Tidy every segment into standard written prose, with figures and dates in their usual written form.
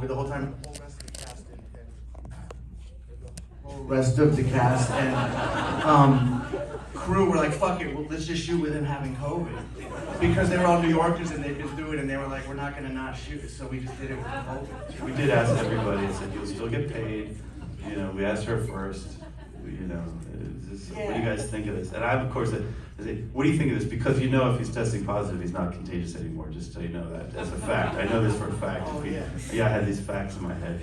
The whole time, rest of the cast and crew were like, fuck it, well, let's just shoot with him having COVID. Because they were all New Yorkers and they'd been through it and they were like, we're not gonna not shoot, so we just did it with COVID. We did ask everybody, and said, you'll still get paid. You know, we asked her first, you know, what do you guys think of this? And I, of course, I say, what do you think of this? Because you know if he's testing positive, he's not contagious anymore, just so you know that as a fact. I know this for a fact. Yeah, I had these facts in my head.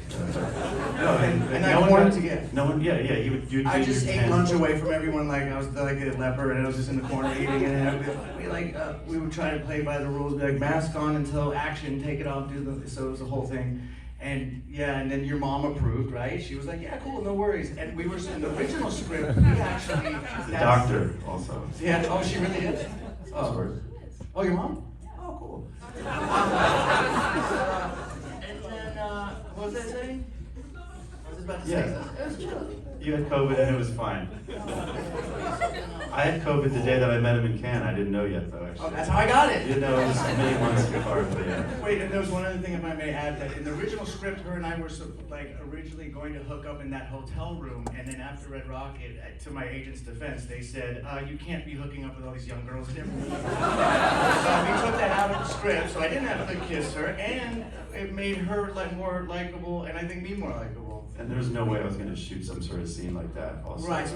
No, and I wanted to get. No one, you'd I just ate lunch away from everyone like I was like a leper and I was just in the corner eating and we would try to play by the rules, be like mask on until action, take it off, so it was the whole thing. And yeah, and then your mom approved, right? She was like, yeah, cool, no worries. And we were in the original script, we actually... The doctor also. Yeah, oh, she really is? Oh, your mom? Oh, cool. And then, what was I saying? I was about to say something. It was chill. You had COVID and it was fine. I had COVID the day that I met him in Cannes. I didn't know yet, though, actually. Oh, that's how I got it. You didn't know it was many months apart, but yeah. Wait, and there was one other thing if I may add, that in the original script, her and I were originally going to hook up in that hotel room, and then after Red Rocket, to my agent's defense, they said, you can't be hooking up with all these young girls here. So we took that out of the script, so I didn't have to kiss her, and it made her more likable, and I think me more likable. And there was no way I was going to shoot some sort of scene like that. Also, right, so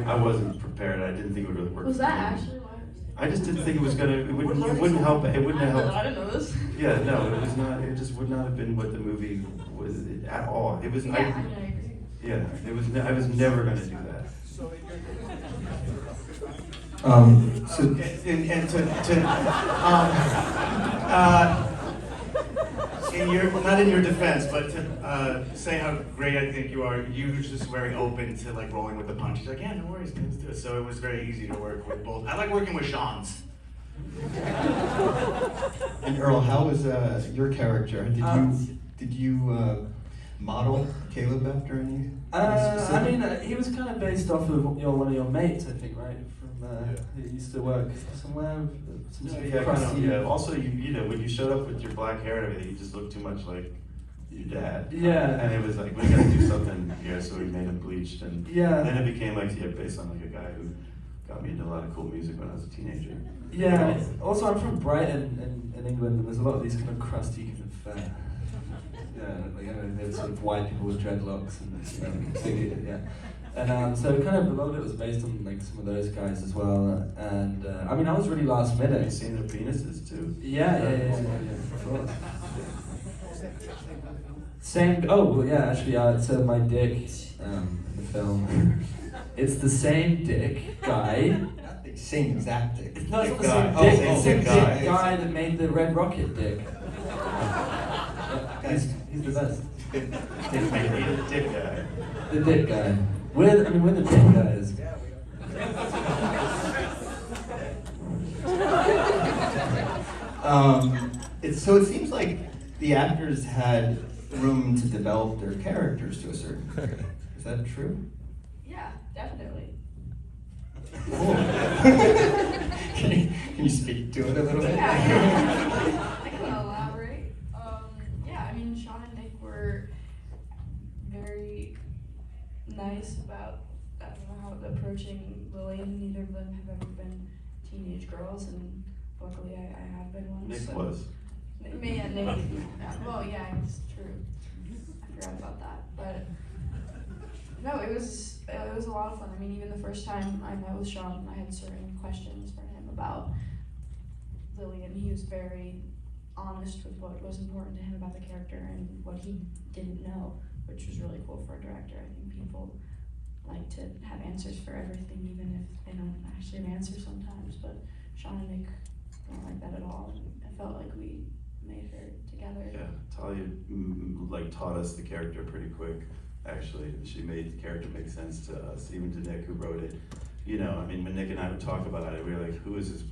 I wasn't prepared. I didn't think it would really work. Was that actually why? I just didn't think it was gonna. It wouldn't help. It wouldn't have helped. I didn't know this. Yeah, no, it was not. It just would not have been what the movie was at all. It was. Yeah, I agree. Yeah, it was. I was never gonna do that. Not in your defense, but to say how great I think you are, you were just very open to like rolling with the punches. Like, yeah, no worries, let's do it. So it was very easy to work with both. I like working with Sean's. And Earl, how was your character? Did you model Caleb after any? I mean, he was kind of based off of one of your mates, I think, right? Who used to work somewhere. Also, you know, when you showed up with your black hair and everything, you just looked too much like your dad. Yeah. And it was like, we gotta do something here, so we made him bleached. And yeah. Then it became like, based on like a guy who got me into a lot of cool music when I was a teenager. Yeah. Also, I'm from Brighton in England, and there's a lot of these kind of crusty kind of. There's sort of white people with dreadlocks and yeah. And so kind of a lot of it was based on like some of those guys as well. And I mean, I was really last minute. Have you seen their penises too? Yeah, of course. Same. Oh well, yeah. Actually, so my dick in the film, it's the same dick guy. Not the same exact dick. It's not the same dick. It's the dick guy that made the Red Rocket dick. He's the best. Dick guy. The dick guy. We're the dick guys. So it seems like the actors had room to develop their characters to a certain degree. Is that true? Yeah, definitely. Cool. Can you speak to it a little bit? Yeah. I can elaborate. Yeah, I mean, Sean and Nick were very nice about how approaching Lillian. Neither of them have ever been teenage girls, and luckily I have been one. Nick so. was. Me and Nick. Well, yeah, it's true. I forgot about that, but no, it was a lot of fun. I mean, even the first time I met with Sean, I had certain questions for him about Lillian. He was very honest with what was important to him about the character and what he didn't know, which was really cool for a director. I think people like to have answers for everything, even if they don't actually have answers sometimes, but Sean and Nick don't like that at all. I felt like we made her together. Yeah, Talia taught us the character pretty quick, actually. She made the character make sense to us, even to Nick who wrote it. You know, I mean, when Nick and I would talk about it, we were like, who is this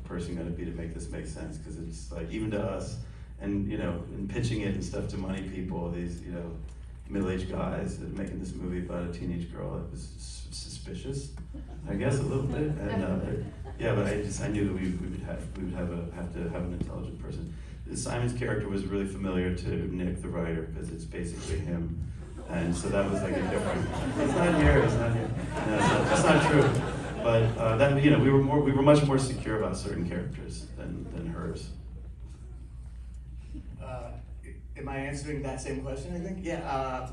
person going to be to make this make sense? Because it's like, even to us, and you know, in pitching it and stuff to money people, these, you know, middle-aged guys that are making this movie about a teenage girl, it was suspicious, I guess, a little bit. And yeah, but I knew that we would have to have an intelligent person. Simon's character was really familiar to Nick, the writer, because it's basically him. And so that was like a different. It's not here. It's not here. No, it's not true. But that we were much more secure about certain characters than hers. Am I answering that same question, I think? Yeah,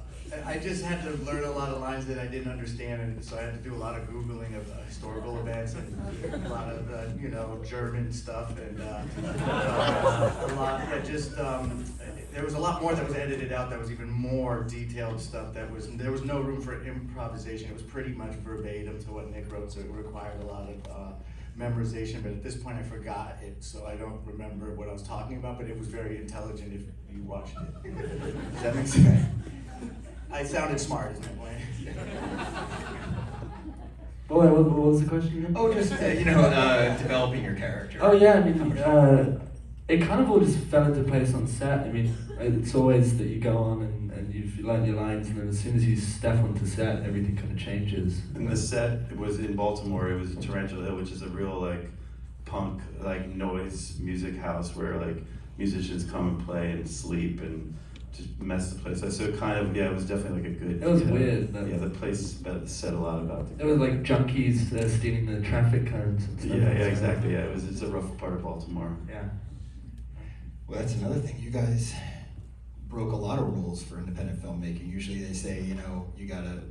I just had to learn a lot of lines that I didn't understand, and so I had to do a lot of Googling of historical events and a lot of, German stuff, and a lot that just, there was a lot more that was edited out that was even more detailed stuff there was no room for improvisation. It was pretty much verbatim to what Nick wrote, so it required a lot of memorization, but at this point I forgot it, so I don't remember what I was talking about, but it was very intelligent if you watched it. Does that make sense? I sounded smart, is my point. Boy, what was the question again? Oh, just developing your character. Oh yeah, I mean, it kind of all just fell into place on set. I mean, it's always that you go on and you learn your lines, and then as soon as you step onto set, everything kind of changes. And the set was in Baltimore. It was Tarantula Hill, which is a real like punk noise music house where like musicians come and play and sleep and just mess the place up. So it kind of, it was definitely like a good. It was weird. The place said a lot about it. It was like junkies stealing the traffic cones and stuff. Yeah, exactly. Yeah, it's a rough part of Baltimore. Yeah. Well, that's another thing. You guys broke a lot of rules for independent filmmaking. Usually they say, you got a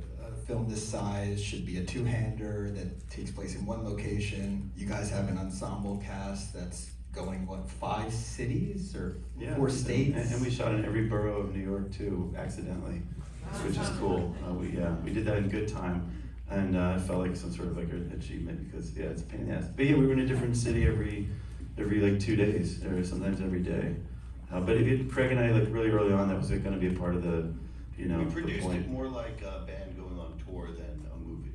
film this size should be a two-hander that takes place in one location. You guys have an ensemble cast that's going, 5 cities or 4 states? And we shot in every borough of New York too, accidentally, which is cool. We did that in good time, and it felt like some sort of like an achievement because it's a pain in the ass. But we were in a different city every like 2 days, or sometimes every day. But Craig and I, like really early on, that was going to be a part of the, We produced it more like a band going on tour than a movie.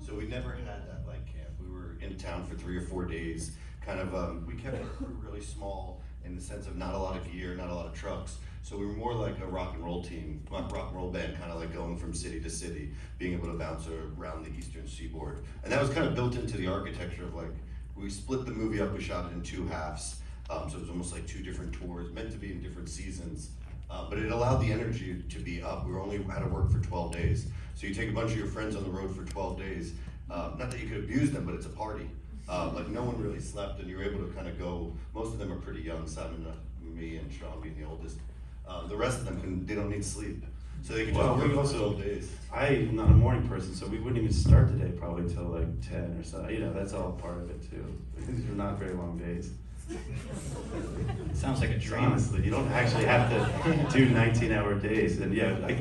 So we never had that like camp. We were in town for 3 or 4 days. Kind of, we kept our crew really small in the sense of not a lot of gear, not a lot of trucks. So we were more like a rock and roll team, rock and roll band, kind of like going from city to city, being able to bounce around the eastern seaboard. And that was kind of built into the architecture of like, we split the movie up, we shot it in 2 halves. So it was almost like 2 different tours, meant to be in different seasons. But it allowed the energy to be up. We only had to work for 12 days. So you take a bunch of your friends on the road for 12 days. Not that you could abuse them, but it's a party. Like no one really slept, and you're able to kind of go. Most of them are pretty young, Simon, me, and Sean being the oldest. The rest of them they don't need sleep, so they can just work for 12 days. I'm not a morning person, so we wouldn't even start the day probably till like 10 or so. That's all part of it too. These are not very long days. Sounds like a dream. Honestly, you don't actually have to do 19-hour days, and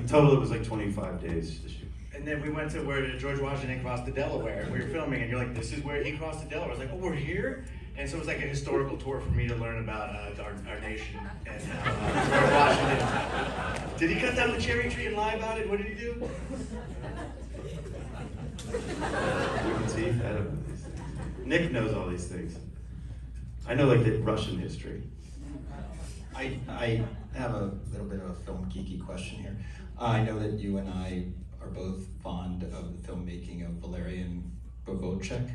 total it was like 25 days to shoot. And then we went to where George Washington crossed the Delaware, and we were filming, and you're like, this is where he crossed the Delaware. I was like, oh, we're here? And so it was like a historical tour for me to learn about our nation and George Washington. Did he cut down the cherry tree and lie about it? What did he do? Teeth, I don't know these things. Nick knows all these things. I know like the Russian history. I have a little bit of a film geeky question here. I know that you and I are both fond of the filmmaking of Valerian Borovchik.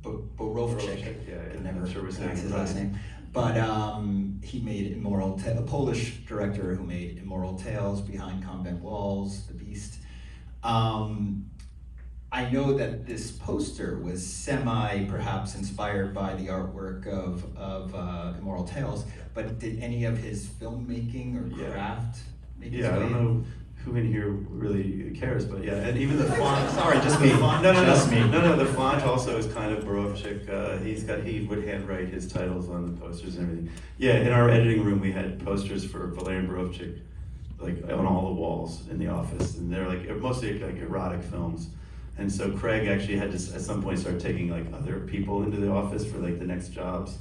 Borovchik. Yeah, Can never I'm sure we're saying pronounce his it last right. name. But he made a Polish director who made Immoral Tales, Behind Convent Walls, The Beast. I know that this poster was perhaps inspired by the artwork of Immoral Tales, but did any of his filmmaking or craft make its way? I don't know who in here really cares, but and even the font. Sorry, just me. Just me. No, the font also is kind of Borovchik. He would handwrite his titles on the posters and everything. Yeah, in our editing room we had posters for Valerian Borovchik, like on all the walls in the office, and they're like mostly like erotic films. And so Craig actually had to at some point start taking like other people into the office for like the next jobs.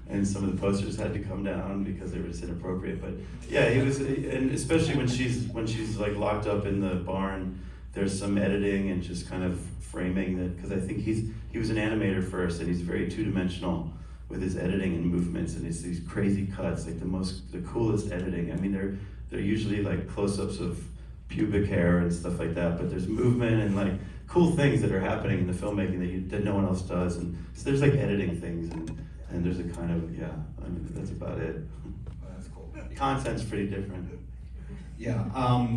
And some of the posters had to come down because they were just inappropriate. But he was, and especially when she's like locked up in the barn, there's some editing and just kind of framing that, because I think he was an animator first, and he's very 2-dimensional with his editing and movements, and it's these crazy cuts, like the coolest editing. I mean, they're usually like close-ups of pubic hair and stuff like that, but there's movement and like cool things that are happening in the filmmaking that no one else does, and so there's like editing things and there's a kind of, I mean, that's about it. content's pretty different. Yeah.